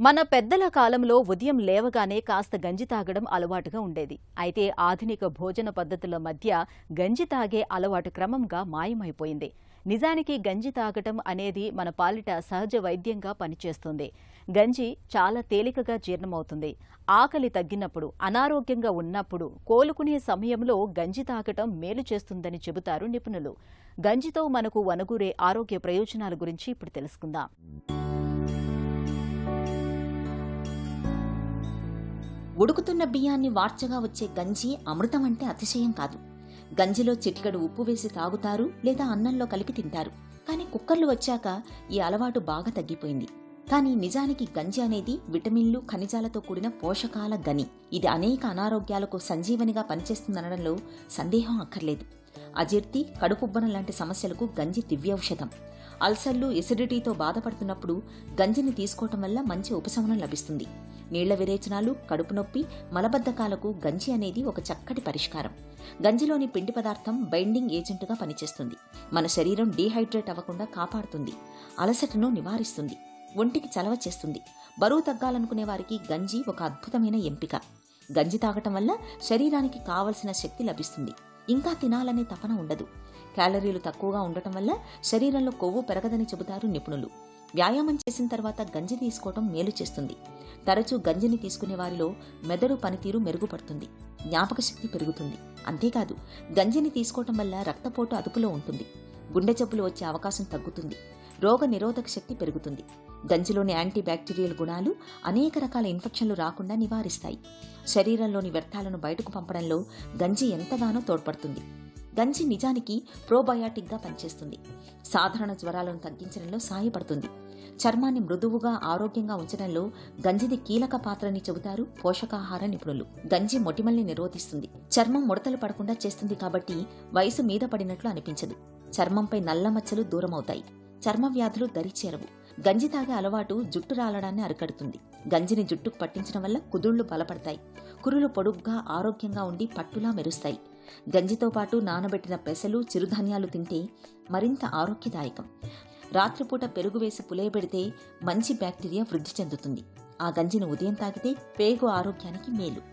మన పెద్దల కాలంలో ఉదయం లేవగానే కాస్త గంజి తాగడం అలవాటుగా ఉండేది. అయితే ఆధునిక భోజన పద్ధతుల మధ్య గంజి తాగే అలవాటు క్రమంగా మాయమైపోయింది. నిజానికి గంజి తాగటం అనేది మన పాలిట సహజ వైద్యంగా పనిచేస్తుంది. గంజి చాలా తేలికగా జీర్ణమవుతుంది. ఆకలి తగ్గినప్పుడు, అనారోగ్యంగా ఉన్నప్పుడు, కోలుకునే సమయంలో గంజి తాగటం మేలు చేస్తుందని చెబుతారు నిపుణులు. గంజితో మనకు వనగూరే ఆరోగ్య ప్రయోజనాల గురించి ఇప్పుడు తెలుసుకుందాం. ఉడుకుతున్న బియ్యాన్ని వార్చగా వచ్చే గంజి అమృతం అంటే అతిశయం కాదు. గంజిలో చిటికెడు ఉప్పు వేసి తాగుతారు లేదా అన్నంలో కలిపి తింటారు. కానీ కుక్కర్లు వచ్చాక ఈ అలవాటు బాగా తగ్గిపోయింది. కానీ నిజానికి గంజి అనేది విటమిన్లు, ఖనిజాలతో కూడిన పోషకాల గని. ఇది అనేక అనారోగ్యాలకు సంజీవనిగా పనిచేస్తుందనడంలో సందేహం అక్కర్లేదు. అజీర్తి, కడుపుబ్బనం లాంటి సమస్యలకు గంజి దివ్యౌషధం. అల్సర్లు, ఎసిడిటీతో బాధపడుతున్నప్పుడు గంజిని తీసుకోవటం వల్ల మంచి ఉపశమనం లభిస్తుంది. నీళ్ల విరేచనాలు, కడుపు నొప్పి, మలబద్ధకాలకు గంజి అనేది ఒక చక్కటి పరిష్కారం. గంజిలోని పిండి పదార్థం బైండింగ్ ఏజెంట్గా పనిచేస్తుంది. మన శరీరం డీహైడ్రేట్ అవ్వకుండా కాపాడుతుంది. అలసటను నివారిస్తుంది. ఒంటికి చలవ చేస్తుంది. బరువు తగ్గాలనుకునే వారికి గంజి ఒక అద్భుతమైన ఎంపిక. గంజి తాగటం వల్ల శరీరానికి కావలసిన శక్తి లభిస్తుంది. ఇంకా తినాలనే తపన ఉండదు. క్యాలరీలు తక్కువగా ఉండటం వల్ల శరీరంలో కొవ్వు పెరగదని చెబుతారు నిపుణులు. వ్యాయామం చేసిన తర్వాత గంజి తీసుకోవటం మేలు చేస్తుంది. తరచూ గంజిని తీసుకునే వారిలో మెదడు పనితీరు మెరుగుపడుతుంది. జ్ఞాపక శక్తి పెరుగుతుంది. అంతేకాదు, గంజిని తీసుకోవటం వల్ల రక్తపోటు అదుపులో ఉంటుంది. గుండె జబ్బులు వచ్చే అవకాశం తగ్గుతుంది. రోగ నిరోధక శక్తి పెరుగుతుంది. గంజిలోని యాంటీ బ్యాక్టీరియల్ గుణాలు అనేక రకాల ఇన్ఫెక్షన్లు రాకుండా నివారిస్తాయి. శరీరంలోని వ్యర్థాలను బయటకు పంపడంలో గంజి ఎంతగానో తోడ్పడుతుంది. గంజి నిజానికి ప్రోబయాటిక్గా పనిచేస్తుంది. సాధారణ జ్వరాలను తగ్గించడంలో సహాయపడుతుంది. చర్మాన్ని మృదువుగా, ఆరోగ్యంగా ఉంచడంలో గంజిది కీలక పాత్రని చెబుతారు పోషకాహార నిపుణులు. గంజి మొటిమల్ని నిరోధిస్తుంది. చర్మం ముడతలు పడకుండా చేస్తుంది కాబట్టి వయసు మీద పడినట్లు అనిపించదు. చర్మంపై నల్ల మచ్చలు దూరమవుతాయి. చర్మ వ్యాధులు దరిచేరవు. గంజి తాగే అలవాటు జుట్టు రాలడాన్ని అరికడుతుంది. గంజిని జుట్టుకు పట్టించడం వల్ల కుదుళ్లు బలపడతాయి. కురులు పొడుగ్గా, ఆరోగ్యంగా ఉండి పట్టులా మెరుస్తాయి. గంజితో పాటు నానబెట్టిన పెసలు, చిరుధాన్యాలు తింటే మరింత ఆరోగ్యదాయకం. రాత్రిపూట పెరుగు వేసి పులియబెడితే మంచి బ్యాక్టీరియా వృద్ధి చెందుతుంది. ఆ గంజిని ఉదయం తాగితే పేగు ఆరోగ్యానికి మేలు.